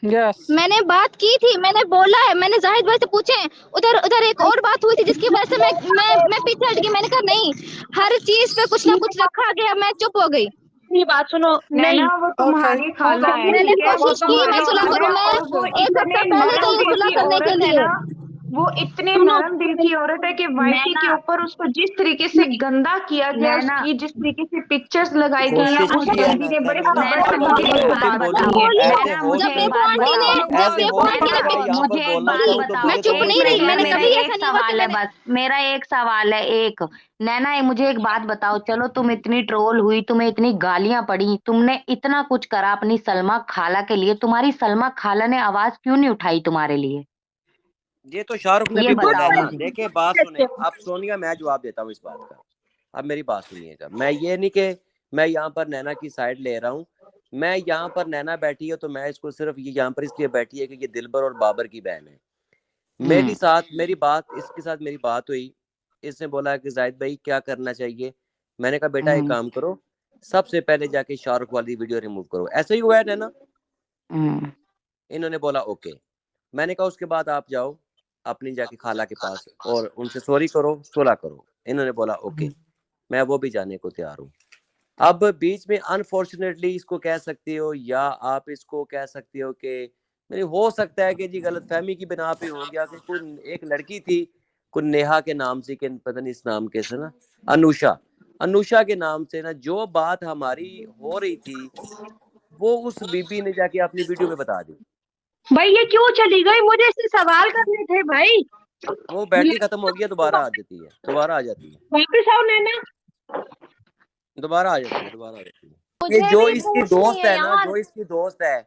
मैंने बात की थी, मैंने बोला है, मैंने जाहिद भाई से पूछे, उधर एक और बात हुई थी जिसकी वजह से मैं पीछे हट गई। मैंने कहा नहीं, हर चीज पे कुछ ना कुछ रखा गया, मैं चुप हो गई। मेरी बात सुनो, नहीं वो तुम्हारी खाला है। मैंने कोशिश की मैं सुलह करूं, मैं एक हफ्ता पहले तो ये सुलह करने के लिए। वो इतने नरम दिल की औरत है कि वाईटी के ऊपर उसको जिस तरीके से गंदा किया गया, उसकी जिस तरीके से पिक्चर्स लगाई गई हैं, उस बंदी ने बड़े मैं चुप नहीं रही, मैंने कभी ऐसा सवाल है, बस मेरा एक सवाल है। एक नैना, मुझे एक बात बताओ, चलो तुम इतनी ट्रोल हुई, तुम्हें इतनी गालियां पड़ी, तुमने इतना कुछ करा अपनी सलमा खाला के लिए, तुम्हारी सलमा खाला ने आवाज क्यों नहीं उठाई तुम्हारे लिए? ये तो शाहरुख ने भी बोला है ना। देखिए बात सुने, अब सोनिया मैं जवाब देता हूँ इस बात का, अब मेरी बात सुनिएगा। मैं ये नहीं कि मैं यहाँ पर नैना की साइड ले रहा हूँ, मैं यहाँ पर नैना बैठी है तो मैं इसको सिर्फ ये यहाँ पर इसलिए बैठी है कि ये दिलबर और बाबर की बहन है। मेरी बात इसके साथ मेरी बात हुई, इसने बोला कि जाहिद भाई क्या करना चाहिए। मैंने कहा बेटा एक काम करो, सबसे पहले जाके शाहरुख वाली वीडियो रिमूव करो। ऐसा ही हुआ है नैना। इन्होंने बोला ओके। मैंने कहा उसके बाद आप जाओ अपनी जाके खाला के पास और उनसे सॉरी करो, सुलह करो। इन्होंने बोला ओके, मैं वो भी जाने को तैयार हूँ। अब बीच में अनफॉर्चुनेटली इसको कह सकती हो या आप इसको कह सकती हो कि मेरी हो सकता है कि जी गलतफहमी की बिना पे हो गया कि कोई एक लड़की थी, कोई नेहा के नाम से, कि पता नहीं इस नाम के से ना, अनुषा के नाम से ना, जो बात हमारी हो रही थी वो उस बीबी ने जाके अपनी वीडियो में बता दी। भाई ये क्यों चली गई? मुझे इससे सवाल करने थे भाई, वो बैटरी खत्म हो गई, दोबारा आ जाती है, दोबारा आ जाती है, वापस आओ नैना, दोबारा आ जाती है, दोबारा आ जाती है। ये जो इसकी दोस्त है ना, जो इसकी दोस्त है,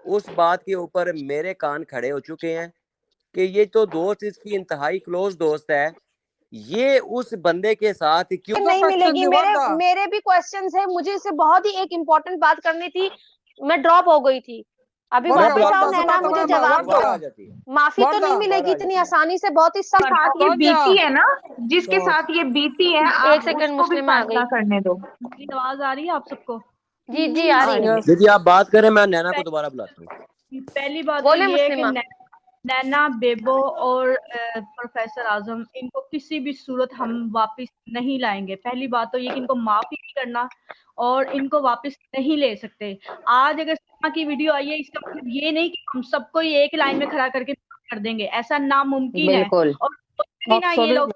उस बात के ऊपर मेरे कान खड़े हो चुके हैं कि ये तो दोस्त इसकी इंतहाई क्लोज दोस्त है, ये उस बंदे के साथ क्यों नहीं मिलेगी। मेरे भी क्वेश्चंस है, मुझे इससे बहुत ही एक इम्पोर्टेंट बात करनी थी, मैं ड्रॉप हो गई थी। अभी वापस आओ नैना, मुझे जवाब दो। माफी तो नहीं मिलेगी इतनी आसानी से, बहुत ही सख्त। साथ ये बीती है ना, जिसके साथ ये बीती है, एक सेकंड मुस्लिम आ गई, करने दो। आवाज आ रही है आप सबको? जी जी आ रही है। दीदी आप बात करें, मैं नैना को दोबारा बुलाता हूँ। पहली बात बोले ये है कि मुस्लिमा, नैना, बेबो और प्रोफेसर आजम, इनको किसी भी सूरत हम वापस नहीं लाएंगे। पहली बात तो ये कि इनको माफ ही नहीं करना और इनको वापस नहीं ले सकते। आज अगर सलमा की वीडियो आई है, इसका मतलब ये नहीं कि हम सबको ही एक लाइन में खड़ा करके कर देंगे, ऐसा नामुमकिन है। और ना ये लोग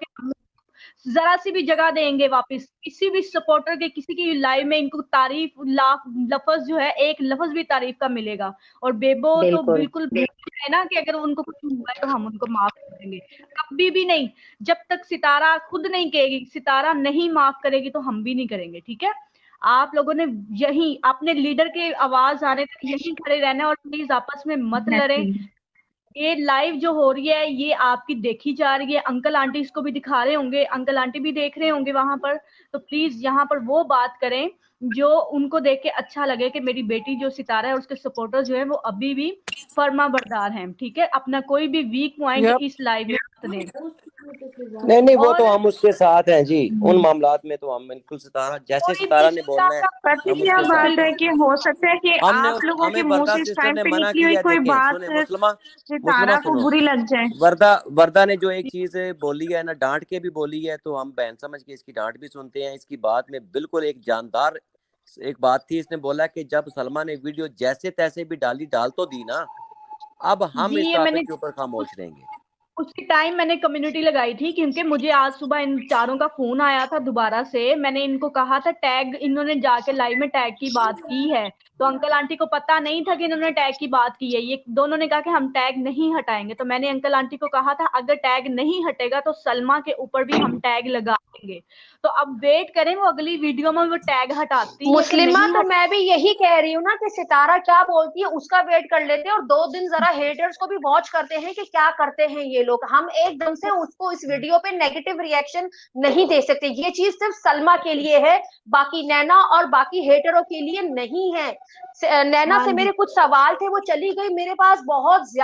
जरा सी भी जगह देंगे वापस किसी भी सपोर्टर के, किसी की लाइव में इनको तारीफ लफ्ज जो है, एक लफ्ज भी तारीफ का मिलेगा। और बेबो तो बिल्कुल है ना कि अगर उनको कुछ हुआ है तो हम उनको माफ कर देंगे, कभी भी नहीं। जब तक सितारा खुद नहीं कहेगी, सितारा नहीं माफ करेगी तो हम भी नहीं करेंगे, ठीक है? आप लोगों ने यही अपने लीडर के आवाज आने तक यही खड़े रहना और प्लीज आपस में मत लड़े। ये लाइव जो हो रही है ये आपकी देखी जा रही है, अंकल आंटी इसको भी दिखा रहे होंगे, अंकल आंटी भी देख रहे होंगे वहां पर। तो प्लीज यहाँ पर वो बात करें जो उनको देख के अच्छा लगे कि मेरी बेटी जो सितारा है उसके सपोर्टर जो है वो अभी भी फर्मा बरदार हैं, ठीक है? अपना कोई भी वीक पॉइंट इस लाइव में मत दें। नहीं वो तो हम उसके साथ हैं जी, उन मामलात में तो हम बिल्कुल सितारा, जैसे सितारा ने बोलना है क्या बात है कि हो सकता है कि आप लोगों के मुंह से इस टाइम पे निकली हुई कोई बात सितारा को बुरी लग जाए। वर्दा ने जो एक चीज बोली है ना, डांट के भी बोली है, तो हम बहन समझ के इसकी डांट भी सुनते हैं। इसकी बात में बिल्कुल एक जानदार एक बात थी, इसने बोला कि जब सलमा ने वीडियो जैसे तैसे भी डाल तो दी ना, अब हम इस टॉपिक के ऊपर खामोश रहेंगे। उसी टाइम मैंने कम्युनिटी लगाई थी क्योंकि मुझे आज सुबह इन चारों का फोन आया था दोबारा से। मैंने इनको कहा था टैग, इन्होंने जाके लाइव में टैग की बात की है, तो अंकल आंटी को पता नहीं था कि इन्होंने टैग की बात की है। ये दोनों ने कहा कि हम टैग नहीं हटाएंगे, तो मैंने अंकल आंटी को कहा था अगर टैग नहीं हटेगा तो सलमा के ऊपर भी हम टैग लगाएंगे। तो अब वेट करें वो अगली वीडियो में वो टैग हटाती है। मुस्लिमा तो मैं भी यही कह रही हूँ ना कि सितारा क्या बोलती है उसका वेट कर लेते हैं और 2 दिन जरा हेटर्स को भी वॉच करते हैं कि क्या करते हैं ये लोग। हम एकदम से उसको इस वीडियो पे नेगेटिव रिएक्शन नहीं दे सकते, ये चीज सिर्फ सलमा के लिए है, बाकी नैना और बाकी हेटरों के लिए नहीं है। नैना से मेरे कुछ सवाल थे, वो चली गई, मेरे पास बहुत ज्यादा